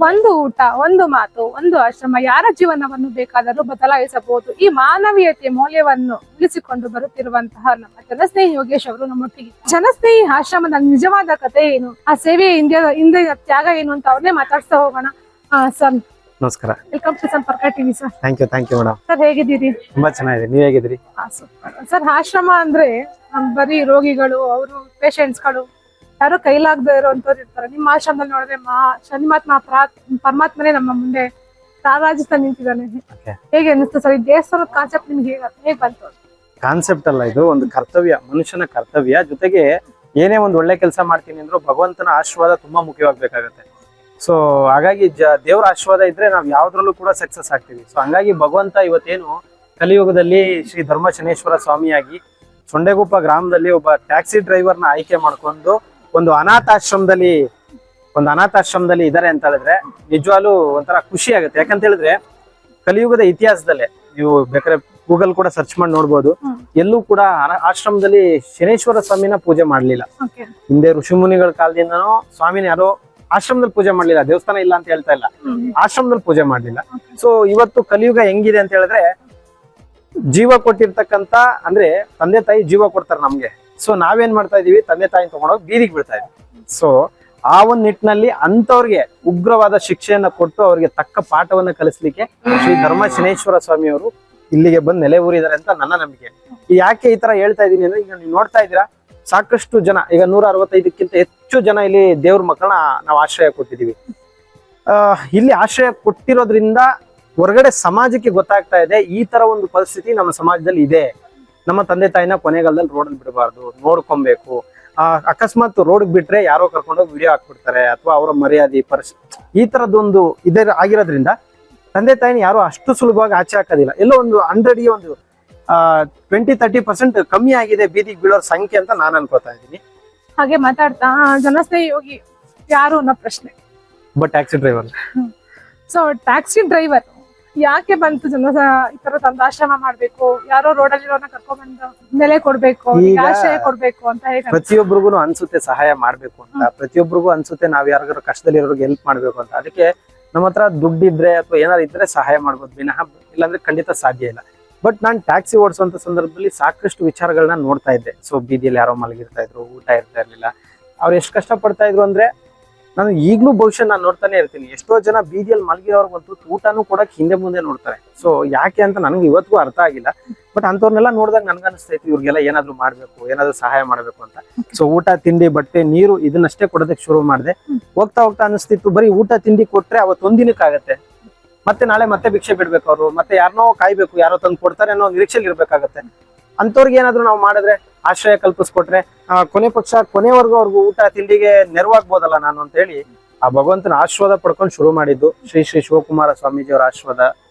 ಒಂದು ಊಟ, ಒಂದು ಮಾತು, ಒಂದು ಆಶ್ರಮ ಯಾರ ಜೀವನವನ್ನು ಬೇಕಾದರೂ ಬದಲಾಯಿಸಬಹುದು. ಈ ಮಾನವೀಯತೆಯ ಮೌಲ್ಯವನ್ನು ಉಳಿಸಿಕೊಂಡು ಬರುತ್ತಿರುವಂತಹ ನಮ್ಮ ಜನಸ್ನೇಹಿ ಯೋಗೇಶ್ ಅವರು ನಮ್ಮೊಟ್ಟಿಗೆ. ಜನಸ್ನೇಹಿ ಆಶ್ರಮದ ನಿಜವಾದ ಕಥೆ ಏನು, ಆ ಸೇವೆಯ ಹಿಂದೆ ತ್ಯಾಗ ಏನು ಅಂತ ಅವ್ರನ್ನೇ ಮಾತಾಡ್ತಾ ಹೋಗೋಣ. ಸರ್ ನಮಸ್ಕಾರ, welcome to Samparka TV. Sir thank you madam. Sir ಹೇಗಿದ್ದೀರಿ? ತುಂಬಾ ಚೆನ್ನಾಗಿದೆ, ನೀವ್ ಹೇಗಿದ್ದೀರಿ? ಸರ್ ಆಶ್ರಮ ಅಂದ್ರೆ ಬರೀ ರೋಗಿಗಳು, ಅವರು ಪೇಷಂಟ್ಸ್ಗಳು, ಯಾರೋ ಕೈಲಾಗದೆ ಇರೋಂಥವ್ರು ಇರ್ತಾರೆ. ನಿಮ್ಮ ಆಶ್ರಮದಲ್ಲಿ ನೋಡಿದ್ರೆ ಶನಿಮಾತ್ಮ ಪರಮಾತ್ಮನೇ ನಮ್ಮ ಮುಂದೆ ರಾರಾಜಿಸ್ತಾ ನಿಂತಿದ್ದಾನೆ. ಹೇಗೆ ಅನಿಸ್ತು ಸರ್ ಈ ದೇವಸ್ಥಾನದ ಕಾನ್ಸೆಪ್ಟ್ ನಿಮ್ಗೆ ಹೇಗೆ ಬಂತು? ಕಾನ್ಸೆಪ್ಟ್ ಅಲ್ಲ, ಇದು ಒಂದು ಕರ್ತವ್ಯ, ಮನುಷ್ಯನ ಕರ್ತವ್ಯ. ಜೊತೆಗೆ ಏನೇ ಒಂದು ಒಳ್ಳೆ ಕೆಲಸ ಮಾಡ್ತೀನಿ ಅಂದ್ರೂ ಭಗವಂತನ ಆಶೀರ್ವಾದ ತುಂಬಾ ಮುಖ್ಯವಾಗಬೇಕಾಗತ್ತೆ. ಸೊ ಹಾಗಾಗಿ ದೇವರ ಆಶೀರ್ವಾದ ಇದ್ರೆ ನಾವ್ ಯಾವ್ದ್ರಲ್ಲೂ ಕೂಡ ಸಕ್ಸಸ್ ಆಗ್ತೀವಿ. ಸೊ ಹಂಗಾಗಿ ಭಗವಂತ ಇವತ್ತೇನು ಕಲಿಯುಗದಲ್ಲಿ ಶ್ರೀ ಧರ್ಮಶನೇಶ್ವರ ಸ್ವಾಮಿಯಾಗಿ ಸೊಂಡೆಗುಪ್ಪ ಗ್ರಾಮದಲ್ಲಿ ಒಬ್ಬ ಟ್ಯಾಕ್ಸಿ ಡ್ರೈವರ್ನ ಆಯ್ಕೆ ಮಾಡ್ಕೊಂಡು ಒಂದು ಅನಾಥಾಶ್ರಮದಲ್ಲಿ ಇದಾರೆ ಅಂತ ಹೇಳಿದ್ರೆ ನಿಜವಾಗ್ಲೂ ಒಂಥರ ಖುಷಿ ಆಗುತ್ತೆ. ಯಾಕಂತ ಹೇಳಿದ್ರೆ ಕಲಿಯುಗದ ಇತಿಹಾಸದಲ್ಲೇ ನೀವು ಬೇಕಾದ್ರೆ ಗೂಗಲ್ ಕೂಡ ಸರ್ಚ್ ಮಾಡಿ ನೋಡ್ಬೋದು, ಎಲ್ಲೂ ಕೂಡ ಆಶ್ರಮದಲ್ಲಿ ಶನೇಶ್ವರ ಸ್ವಾಮಿನ ಪೂಜೆ ಮಾಡ್ಲಿಲ್ಲ. ಹಿಂದೆ ಋಷಿಮುನಿಗಳ ಕಾಲದಿಂದನೂ ಸ್ವಾಮಿನ ಯಾರೋ ಆಶ್ರಮದಲ್ಲಿ ಪೂಜೆ ಮಾಡ್ಲಿಲ್ಲ. ದೇವಸ್ಥಾನ ಇಲ್ಲ ಅಂತ ಹೇಳ್ತಾ ಇಲ್ಲ, ಆಶ್ರಮದಲ್ಲಿ ಪೂಜೆ ಮಾಡ್ಲಿಲ್ಲ. ಸೊ ಇವತ್ತು ಕಲಿಯುಗ ಹೆಂಗಿದೆ ಅಂತ ಹೇಳಿದ್ರೆ ಜೀವ ಕೊಟ್ಟಿರ್ತಕ್ಕಂತ ಅಂದ್ರೆ ತಂದೆ ತಾಯಿ ಜೀವ ಕೊಡ್ತಾರೆ ನಮ್ಗೆ. ಸೊ ನಾವೇನ್ ಮಾಡ್ತಾ ಇದೀವಿ, ತಂದೆ ತಾಯಿನ ತಗೊಂಡೋಗಿ ಬೀದಿಗೆ ಬಿಡ್ತಾ ಇದೀವಿ. ಸೊ ಆ ಒಂದ್ ನಿಟ್ಟಿನಲ್ಲಿ ಅಂತವ್ರಿಗೆ ಉಗ್ರವಾದ ಶಿಕ್ಷೆಯನ್ನ ಕೊಟ್ಟು ಅವ್ರಿಗೆ ತಕ್ಕ ಪಾಠವನ್ನ ಕಲಿಸ್ಲಿಕ್ಕೆ ಶ್ರೀ ಧರ್ಮಶನೇಶ್ವರ ಸ್ವಾಮಿ ಅವರು ಇಲ್ಲಿಗೆ ಬಂದು ನೆಲೆ ಊರಿದ್ದಾರೆ ಅಂತ ನನ್ನ ನಂಬಿಕೆ. ಯಾಕೆ ಈ ತರ ಹೇಳ್ತಾ ಇದೀನಿ ಅಂದ್ರೆ, ಈಗ ನೀವು ನೋಡ್ತಾ ಇದ್ದೀರಾ ಸಾಕಷ್ಟು ಜನ, ಈಗ 165ಕ್ಕಿಂತ ಹೆಚ್ಚು ಜನ ಇಲ್ಲಿ ದೇವ್ರ ಮಕ್ಕಳನ್ನ ನಾವು ಆಶ್ರಯ ಕೊಟ್ಟಿದೀವಿ. ಇಲ್ಲಿ ಆಶ್ರಯ ಕೊಟ್ಟಿರೋದ್ರಿಂದ ಹೊರಗಡೆ ಸಮಾಜಕ್ಕೆ ಗೊತ್ತಾಗ್ತಾ ಇದೆ ಈ ತರ ಒಂದು ಪರಿಸ್ಥಿತಿ ನಮ್ಮ ಸಮಾಜದಲ್ಲಿ ಇದೆ. ನಮ್ಮ ತಂದೆ ತಾಯಿನ ಕೊನೆಗಾಲದಲ್ಲಿ ರೋಡಲ್ಲಿ ಬಿಡಬಾರ್ದು, ನೋಡ್ಕೊಬೇಕು. ಅಕಸ್ಮಾತ್ ರೋಡ್ ಬಿಟ್ರೆ ಯಾರೋ ಕರ್ಕೊಂಡೋಗಿ ವಿಡಿಯೋ ಹಾಕ್ಬಿಡ್ತಾರೆ, ಅಥವಾ ಅವರ ಮರ್ಯಾದೆ ಈ ತರದೊಂದು ಇದೇ ಆಗಿರೋದ್ರಿಂದ ತಂದೆ ತಾಯಿನ ಯಾರು ಅಷ್ಟು ಸುಲಭವಾಗಿ ಆಚೆ ಹಾಕೋದಿಲ್ಲ. ಎಲ್ಲೋ ಒಂದು 100ಗೆ ಒಂದು 20-30% ಕಮ್ಮಿ ಆಗಿದೆ ಬೀದಿಗೆ ಬೀಳೋರ್ ಸಂಖ್ಯೆ ಅಂತ ನಾನು ಅನ್ಕೋತಾ ಇದ್ದೀನಿ. ಹಾಗೆ ಮಾತಾಡ್ತಾ ಜನಸ್ನೇಹಿ ಯೋಗಿ ಯಾರು ಅನ್ನೋ ಪ್ರಶ್ನೆ. Taxi driver. So taxi driver ಯಾಕೆ ಬಂತು ಈ ತರ ತಂದ ಆಶ್ರಮ ಮಾಡ್ಬೇಕು, ಯಾರೋ ರೋಡಲ್ಲಿ ಕರ್ಕೊಂಡ್ ಬಂದು ನೆಲೆ ಕೊಡ್ಬೇಕು, ಆಶ್ರಯ ಕೊಡ್ಬೇಕು ಅಂತ ಹೇಗೆ ಪ್ರತಿಯೊಬ್ಬರಿಗೂ ಅನ್ಸುತ್ತೆ ಸಹಾಯ ಮಾಡ್ಬೇಕು ಅಂತ, ಪ್ರತಿಯೊಬ್ಬರಿಗೂ ಅನ್ಸುತ್ತೆ ನಾವ್ ಯಾರಿಗಾರು ಕಷ್ಟದಲ್ಲಿ ಇರೋರಿಗೆ ಹೆಲ್ಪ್ ಮಾಡ್ಬೇಕು ಅಂತ. ಅದಕ್ಕೆ ನಮ್ಮ ಹತ್ರ ದುಡ್ಡಿದ್ರೆ ಅಥವಾ ಏನಾದ್ರು ಇದ್ರೆ ಸಹಾಯ ಮಾಡ್ಬೋದು ವಿನಃ ಇಲ್ಲಾಂದ್ರೆ ಖಂಡಿತ ಸಾಧ್ಯ ಇಲ್ಲ. ಬಟ್ ನಾನು ಟ್ಯಾಕ್ಸಿ ಓಡಿಸುವಂತ ಸಂದರ್ಭದಲ್ಲಿ ಸಾಕಷ್ಟು ವಿಚಾರಗಳನ್ನ ನೋಡ್ತಾ ಇದ್ದೆ. ಸೊ ಬೀದಿಯಲ್ಲಿ ಯಾರೋ ಮಲಗಿರ್ತಾ ಇದ್ರು, ಊಟ ಇರ್ತಾ ಇರ್ಲಿಲ್ಲ, ಅವ್ರು ಎಷ್ಟು ಕಷ್ಟ ಪಡ್ತಾ ಇದ್ರು ಅಂದ್ರೆ ನಾನು ಈಗ್ಲೂ ಬಹುಶಃ ನಾನು ನೋಡ್ತಾನೆ ಇರ್ತೀನಿ. ಎಷ್ಟೋ ಜನ ಬೀದಿಯಲ್ಲಿ ಮಲಗಿರೋರ್ಗಂತೂ ಊಟನೂ ಕೊಡಕ್ ಹಿಂದೆ ಮುಂದೆ ನೋಡ್ತಾರೆ. ಸೊ ಯಾಕೆ ಅಂತ ನನಗೆ ಇವತ್ತಿಗೂ ಅರ್ಥ ಆಗಿಲ್ಲ. ಬಟ್ ಅಂತವ್ರನ್ನೆಲ್ಲ ನೋಡಿದಾಗ ನನ್ಗನ್ಸ್ತೈತಿ ಇವ್ರಿಗೆಲ್ಲ ಏನಾದ್ರು ಮಾಡ್ಬೇಕು, ಏನಾದ್ರು ಸಹಾಯ ಮಾಡ್ಬೇಕು ಅಂತ. ಸೊ ಊಟ ತಿಂಡಿ ಬಟ್ಟೆ ನೀರು ಇದನ್ನಷ್ಟೇ ಕೊಡೋದಕ್ಕೆ ಶುರು ಮಾಡಿದೆ. ಹೋಗ್ತಾ ಅನಿಸ್ತಿತ್ತು ಬರೀ ಊಟ ತಿಂಡಿ ಕೊಟ್ರೆ ಅವತ್ತು ಒಂದಿನಕ್ಕಾಗತ್ತೆ, ಮತ್ತೆ ನಾಳೆ ಮತ್ತೆ ಭಿಕ್ಷೆ ಬಿಡ್ಬೇಕು ಅವರು, ಮತ್ತೆ ಯಾರನ್ನೋ ಕಾಯ್ಬೇಕು, ಯಾರೋ ತಂದು ಕೊಡ್ತಾರೆ ಅನ್ನೋ ನಿರೀಕ್ಷೆಲಿ ಇರ್ಬೇಕಾಗತ್ತೆ. ಅಂತವ್ರಿಗೆ ಏನಾದ್ರು ನಾವು ಮಾಡಿದ್ರೆ, ಆಶ್ರಯ ಕಲ್ಪಿಸ್ಕೊಟ್ರೆ ಕೊನೆ ಪಕ್ಷ ಕೊನೆವರೆಗೂ ಅವ್ರಿಗೂ ಊಟ ತಿಂಡಿಗೆ ನೆರವಾಗ್ಬೋದಲ್ಲ ನಾನು ಅಂತ ಹೇಳಿ ಆ ಭಗವಂತನ ಆಶೀರ್ವಾದ ಪಡ್ಕೊಂಡು ಶುರು ಮಾಡಿದ್ದು. ಶ್ರೀ ಶಿವಕುಮಾರ ಸ್ವಾಮೀಜಿಯವರ ಆಶೀರ್ವಾದ,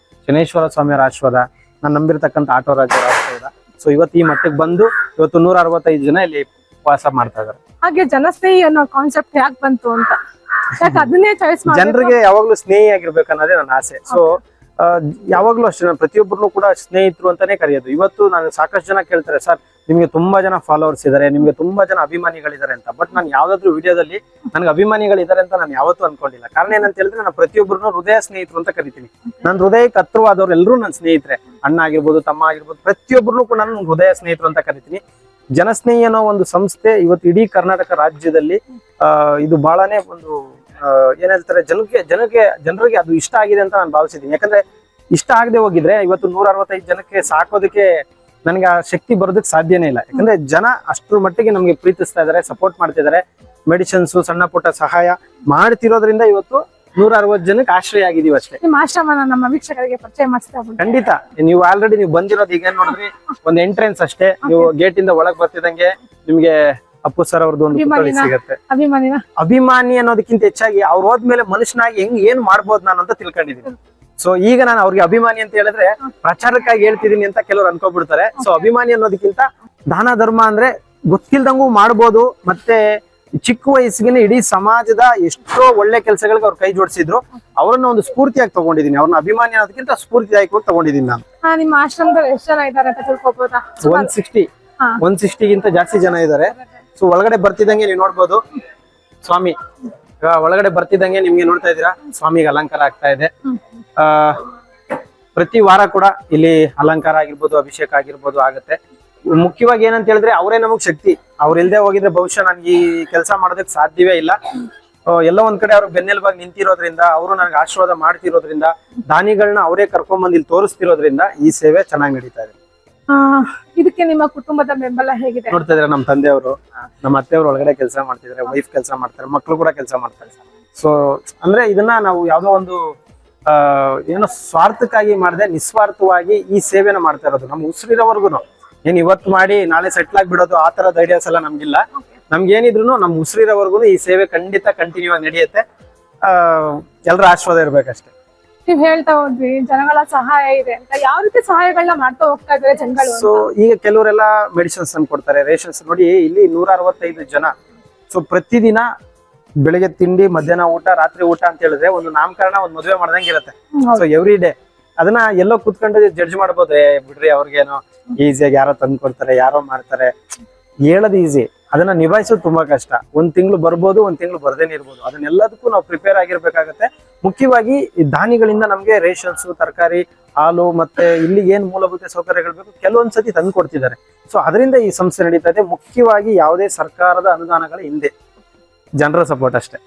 ಶನೇಶ್ವರ ಸ್ವಾಮಿಯವರ ಆಶೀರ್ವಾದ, ನಾನು ನಂಬಿರ್ತಕ್ಕಂಥ ಆಟೋ ರಾಜರ ಆಶೀರ್ವಾದ. ಸೊ ಇವತ್ತು ಈ ಮಟ್ಟಿಗೆ ಬಂದು ಇವತ್ತು 165 ಜನ ಇಲ್ಲಿ ವಾಸ ಮಾಡ್ತಾ ಇದಾರೆ. ಹಾಗೆ ಜನಸ್ನೇಹಿ ಅನ್ನೋ ಕಾನ್ಸೆಪ್ಟ್ ಯಾಕೆ ಬಂತು ಅಂತ, ಅದನ್ನೇ ಚಾಯ್ಸ್ ಮಾಡಿ ಜನರಿಗೆ ಯಾವಾಗ್ಲೂ ಸ್ನೇಹಿ ಆಗಿರ್ಬೇಕು ಅನ್ನೋದೇ ನನ್ನ ಆಸೆ. ಸೊ ಯಾವಾಗ್ಲೂ ಅಷ್ಟೇ ನಾನು ಪ್ರತಿಯೊಬ್ಬರನ್ನು ಕೂಡ ಸ್ನೇಹಿತರು ಅಂತಾನೆ ಕರೆಯೋದು. ಇವತ್ತು ನಾನು ಸಾಕಷ್ಟು ಜನ ಕೇಳ್ತಾರೆ, ಸರ್ ನಿಮ್ಗೆ ತುಂಬಾ ಜನ ಫಾಲೋವರ್ಸ್ ಇದಾರೆ, ನಿಮ್ಗೆ ತುಂಬಾ ಜನ ಅಭಿಮಾನಿಗಳಿದ್ದಾರೆ ಅಂತ. ಬಟ್ ನಾನು ಯಾವ್ದಾದ್ರು ವಿಡಿಯೋದಲ್ಲಿ ನನ್ಗೆ ಅಭಿಮಾನಿಗಳಿದ್ದಾರೆ ಅಂತ ನಾನು ಯಾವತ್ತೂ ಅನ್ಕೊಂಡಿಲ್ಲ. ಕಾರಣ ಏನಂತ ಹೇಳಿದ್ರೆ ನಾನು ಪ್ರತಿಯೊಬ್ಬರನ್ನು ಹೃದಯ ಸ್ನೇಹಿತರು ಅಂತ ಕರಿತೀನಿ. ನನ್ನ ಹೃದಯಕ್ಕೆ ಹತ್ರವಾದವ್ರು ಎಲ್ಲರೂ ನನ್ನ ಸ್ನೇಹಿತರೆ, ಅಣ್ಣ ಆಗಿರ್ಬೋದು, ತಮ್ಮ ಆಗಿರ್ಬೋದು, ಪ್ರತಿಯೊಬ್ಬರನ್ನು ಕೂಡ ನಾನು ಹೃದಯ ಸ್ನೇಹಿತರು ಅಂತ ಕರಿತೀನಿ. ಜನಸ್ನೇಹಿ ಅನ್ನೋ ಒಂದು ಸಂಸ್ಥೆ ಇವತ್ತು ಇಡೀ ಕರ್ನಾಟಕ ರಾಜ್ಯದಲ್ಲಿ ಇದು ಬಹಳನೇ ಒಂದು ಏನ್ ಹೇಳ್ತಾರೆ ಜನರಿಗೆ ಅದು ಇಷ್ಟ ಆಗಿದೆ ಅಂತ ನಾನು ಭಾವಿಸಿದ್ದೀನಿ. ಯಾಕಂದ್ರೆ ಇಷ್ಟ ಆಗದೆ ಹೋಗಿದ್ರೆ ಇವತ್ತು 165 ಜನಕ್ಕೆ ಸಾಕೋದಕ್ಕೆ ನನಗೆ ಆ ಶಕ್ತಿ ಬರೋದಕ್ಕೆ ಸಾಧ್ಯನೇ ಇಲ್ಲ. ಯಾಕಂದ್ರೆ ಜನ ಅಷ್ಟ್ರ ಮಟ್ಟಿಗೆ ನಮ್ಗೆ ಪ್ರೀತಿಸ್ತಾ ಇದಾರೆ, ಸಪೋರ್ಟ್ ಮಾಡ್ತಿದ್ದಾರೆ. ಮೆಡಿಸಿನ್ಸ್ ಸಣ್ಣ ಪುಟ್ಟ ಸಹಾಯ ಮಾಡ್ತಿರೋದ್ರಿಂದ ಇವತ್ತು 160 ಜನಕ್ಕೆ ಆಶ್ರಯ ಆಗಿದೀವಿ ಅಷ್ಟೇ. ನಿಮ್ಮ ಆಶ್ರಮನ ನಮ್ಮ ವೀಕ್ಷಕರಿಗೆ ಪರಿಚಯ ಮಾಡಿಸ್ತಾ ಖಂಡಿತ. ನೀವು ಆಲ್ರೆಡಿ ನೀವು ಬಂದಿರೋದು ಈಗ ನೋಡಿದ್ರಿ ಒಂದು ಎಂಟ್ರೆನ್ಸ್ ಅಷ್ಟೇ. ನೀವು ಗೇಟ್ ಇಂದ ಒಳಗ್ ಬರ್ತಿದಂಗೆ ನಿಮ್ಗೆ ಅಪ್ಪು ಸರ್ ಅವ್ರದ್ದು ಒಂದು ಪುತ್ಥಳಿ ಸಿಗತ್ತೆ. ಅಭಿಮಾನಿ ಅನ್ನೋದಕ್ಕಿಂತ ಹೆಚ್ಚಾಗಿ ಅವ್ರು ಹೋದ್ಮೇಲೆ ಮನುಷ್ಯನಾಗಿ ಏನ್ ಮಾಡ್ಬೋದು ನಾನು ಅಂತ ತಿಳ್ಕೊಂಡಿದ್ದೀನಿ. ಸೊ ಈಗ ನಾನು ಅವ್ರಿಗೆ ಅಭಿಮಾನಿ ಅಂತ ಹೇಳಿದ್ರೆ ಪ್ರಚಾರಕ್ಕಾಗಿ ಹೇಳ್ತಿದೀನಿ ಅಂತ ಕೆಲವರು ಅನ್ಕೋಬಿಡ್ತಾರೆ. ಸೊ ಅಭಿಮಾನಿ ಅನ್ನೋದಕ್ಕಿಂತ ದಾನ ಧರ್ಮ ಅಂದ್ರೆ ಗೊತ್ತಿಲ್ದಂಗೂ ಮಾಡ್ಬೋದು. ಮತ್ತೆ ಚಿಕ್ಕ ವಯಸ್ಸಿಗೆ ಇಡೀ ಸಮಾಜದ ಎಷ್ಟೋ ಒಳ್ಳೆ ಕೆಲಸಗಳಿಗೆ ಅವ್ರು ಕೈ ಜೋಡಿಸಿದ್ರು. ಅವರನ್ನ ಒಂದು ಸ್ಫೂರ್ತಿಯಾಗಿ ತಗೊಂಡಿದ್ದೀನಿ. ಅವ್ರನ್ನ ಅಭಿಮಾನಿ ಅನ್ನೋದಕ್ಕಿಂತ ಸ್ಫೂರ್ತಿಯಾಗಿ ತಗೊಂಡಿದ್ದೀನಿ ನಾನು. ನಿಮ್ಮ ಆಶ್ರಮದಲ್ಲಿ ಎಷ್ಟು ಜನ ಇದ್ದಾರೆ ಅಂತ ತಿಳ್ಕೊಬೋದಾ? 160ಗಿಂತ ಜಾಸ್ತಿ ಜನ ಇದ್ದಾರೆ. ಸೊ ಒಳಗಡೆ ಬರ್ತಿದಂಗೆ ನೀವು ನೋಡ್ಬೋದು ಸ್ವಾಮಿ ಈಗ ಒಳಗಡೆ ಬರ್ತಿದ್ದಂಗೆ ನಿಮ್ಗೆ ನೋಡ್ತಾ ಇದೀರಾ ಸ್ವಾಮಿಗೆ ಅಲಂಕಾರ ಆಗ್ತಾ ಇದೆ. ಆ ಪ್ರತಿ ವಾರ ಕೂಡ ಇಲ್ಲಿ ಅಲಂಕಾರ ಆಗಿರ್ಬೋದು, ಅಭಿಷೇಕ ಆಗಿರ್ಬೋದು ಆಗುತ್ತೆ. ಮುಖ್ಯವಾಗಿ ಏನಂತ ಹೇಳಿದ್ರೆ ಅವರೇ ನಮಗ್ ಶಕ್ತಿ. ಅವ್ರ ಇಲ್ದೆ ಹೋಗಿದ್ರೆ ಬಹುಶಃ ನನ್ಗೆ ಈ ಕೆಲಸ ಮಾಡೋದಕ್ಕೆ ಸಾಧ್ಯವೇ ಇಲ್ಲ. ಎಲ್ಲ ಒಂದ್ ಕಡೆ ಅವ್ರು ಬೆನ್ನೆಲುಬಾಗಿ ನಿಂತಿರೋದ್ರಿಂದ, ಅವರು ನನಗೆ ಆಶೀರ್ವಾದ ಮಾಡ್ತಿರೋದ್ರಿಂದ, ದಾನಿಗಳನ್ನ ಅವರೇ ಕರ್ಕೊಂಡ್ ಬಂದು ಇಲ್ಲಿ ತೋರಿಸ್ತಿರೋದ್ರಿಂದ ಈ ಸೇವೆ ಚೆನ್ನಾಗಿ ನಡೀತಾ ಇದೆ. ಇದಕ್ಕೆ ನಿಮ್ಮ ಕುಟುಂಬದ ಬೆಂಬಲ ಹೇಗಿದೆ? ನೋಡ್ತಾ ಇದ್ರೆ ನಮ್ಮ ತಂದೆಯವರು, ನಮ್ಮ ಅತ್ತೆಯವರು ಒಳಗಡೆ ಕೆಲಸ ಮಾಡ್ತಿದ್ದಾರೆ, ವೈಫ್ ಕೆಲಸ ಮಾಡ್ತಾರೆ, ಮಕ್ಕಳು ಕೂಡ ಕೆಲಸ ಮಾಡ್ತಾರೆ. ಸೊ ಅಂದ್ರೆ ಇದನ್ನ ನಾವು ಯಾವ್ದೋ ಒಂದು ಏನೋ ಸ್ವಾರ್ಥಕ್ಕಾಗಿ ಮಾಡದೆ ನಿಸ್ವಾರ್ಥವಾಗಿ ಈ ಸೇವೆನ ಮಾಡ್ತಾ ಇರೋದು. ನಮ್ಮ ಉಸಿರಿರೋವರ್ಗುನು ಏನ್ ಇವತ್ತು ಮಾಡಿ ನಾಳೆ ಸೆಟ್ಲ್ ಆಗ್ಬಿಡೋದು ಆ ತರದ ಐಡಿಯಾಸ್ ಎಲ್ಲ ನಮ್ಗಿಲ್ಲ. ನಮ್ಗೆ ಏನಿದ್ರು ನಮ್ಮ ಉಸಿರಿರೋವರ್ಗು ಈ ಸೇವೆ ಖಂಡಿತ ಕಂಟಿನ್ಯೂ ಆಗಿ ನಡೆಯುತ್ತೆ. ಎಲ್ಲರ ಆಶೀರ್ವಾದ ಇರ್ಬೇಕಷ್ಟೇ. ನೀವ್ ಹೇಳ್ತಾ ಹೋದ್ವಿ ಜನಗಳ ಸಹಾಯ ಇದೆ ಅಂತ, ಯಾವ ರೀತಿ ಸಹಾಯಗಳನ್ನ ಮಾಡ್ತಾ ಹೋಗ್ತಾ ಇದಾರೆ ಜನಗಳು? ಸೊ ಈಗ ಕೆಲವರೆಲ್ಲ ಮೆಡಿಸಿನ್ಸ್ ಅನ್ನು ಕೊಡ್ತಾರೆ, ರೇಷನ್ಸ್. ನೋಡಿ ಇಲ್ಲಿ 165 ಜನ. ಸೊ ಪ್ರತಿದಿನ ಬೆಳಿಗ್ಗೆ ತಿಂಡಿ, ಮಧ್ಯಾಹ್ನ ಊಟ, ರಾತ್ರಿ ಊಟ ಅಂತ ಹೇಳಿದ್ರೆ ಒಂದು ನಾಮಕರಣ, ಒಂದು ಮದುವೆ ಮಾಡ್ದಂಗೆ ಇರುತ್ತೆ. ಸೊ ಎವ್ರಿ ಡೇ ಅದನ್ನ ಎಲ್ಲೋ ಕುತ್ಕೊಂಡು ಜಡ್ಜ್ ಮಾಡ್ಬೋದು, ಬಿಡ್ರಿ ಅವ್ರಿಗೇನೋ ಈಸಿಯಾಗಿ ಯಾರೋ ತಂದು ಕೊಡ್ತಾರೆ, ಯಾರೋ ಮಾಡ್ತಾರೆ, ಹೇಳೋದು ಈಸಿ, ಅದನ್ನ ನಿಭಾಯಿಸೋದು ತುಂಬಾ ಕಷ್ಟ. ಒಂದ್ ತಿಂಗಳು ಬರ್ಬೋದು, ಒಂದ್ ತಿಂಗಳು ಬರ್ದೇನೆ ಇರ್ಬೋದು. ಅದನ್ನೆಲ್ಲದಕ್ಕೂ ನಾವು ಪ್ರಿಪೇರ್ ಆಗಿರ್ಬೇಕಾಗತ್ತೆ. ಮುಖ್ಯವಾಗಿ ಈ ದಾನಿಗಳಿಂದ ನಮ್ಗೆ ರೇಷನ್ಸ್, ತರಕಾರಿ, ಹಾಲು, ಮತ್ತೆ ಇಲ್ಲಿ ಏನ್ ಮೂಲಭೂತ ಸೌಕರ್ಯಗಳು ಬೇಕು ಕೆಲವೊಂದ್ಸತಿ ತಂದು ಕೊಡ್ತಿದ್ದಾರೆ. ಸೊ ಅದರಿಂದ ಈ ಸಂಸ್ಥೆ ನಡೀತಾ ಇದೆ. ಮುಖ್ಯವಾಗಿ ಯಾವುದೇ ಸರ್ಕಾರದ ಅನುದಾನಗಳ ಹಿಂದೆ ಜನರ ಸಪೋರ್ಟ್ ಅಷ್ಟೇ.